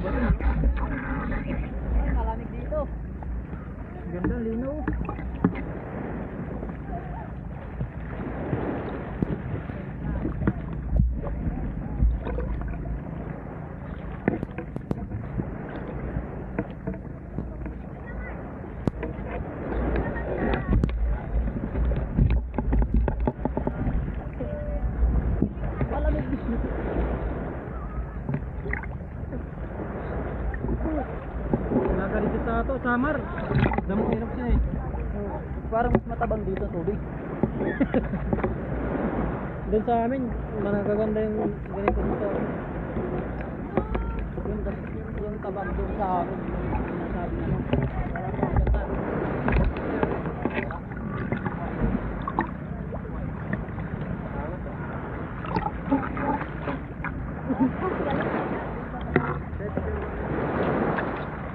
ba rin? Ay, malamig dito. Ganda, linaw. Dito sa to, Samar. Damo hirap siya eh. Parang mas matabang dito tubig. Doon sa amin, managaganda yung ganito dito. Yung tabang doon sa amin. Yung nasabi na mo. Wala pa ang gata.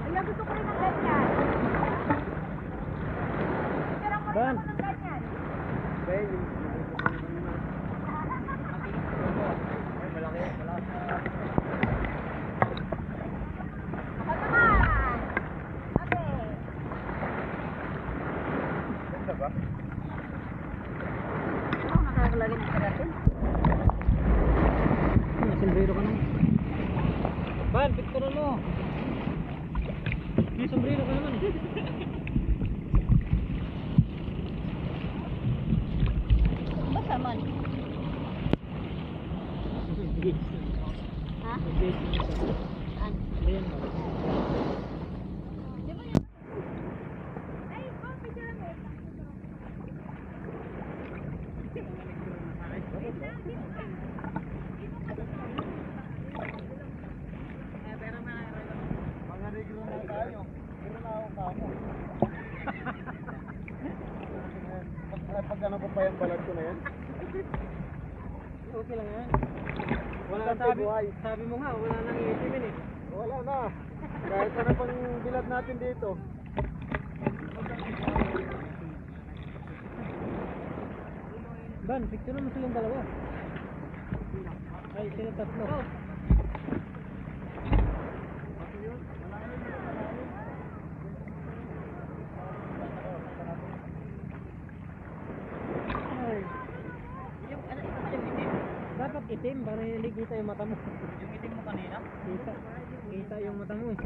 Ay, gusto ko rin ng ganyan. Pero ako rin Ban. ako ng ganyan. Ako naman. Okay. Ganda ba? Oh, nakakalagay ng karatin. Sombrero ka naman. Ban, picture mo. May sombrero ka naman. Basta man. Ha? Saan? Ayan. Di ba yun? Ay, bang picture mo. Mga negro na tayo. Pero na ako kamo. Pag ano pa yung balat ko na yan? Okay lang yan. Wala Isang sabi, buhay. sabi mo nga, wala nang iitimin eh. Wala na. Kahit ano pang bilad natin dito. Ban, picture mo silang dalawa. Ay, sila tatlo. Ay, Yung ano ito yung itim? dapat itim para hindi kita yung mata mo. Yung itim mo kanina? Kita yung mata mo eh.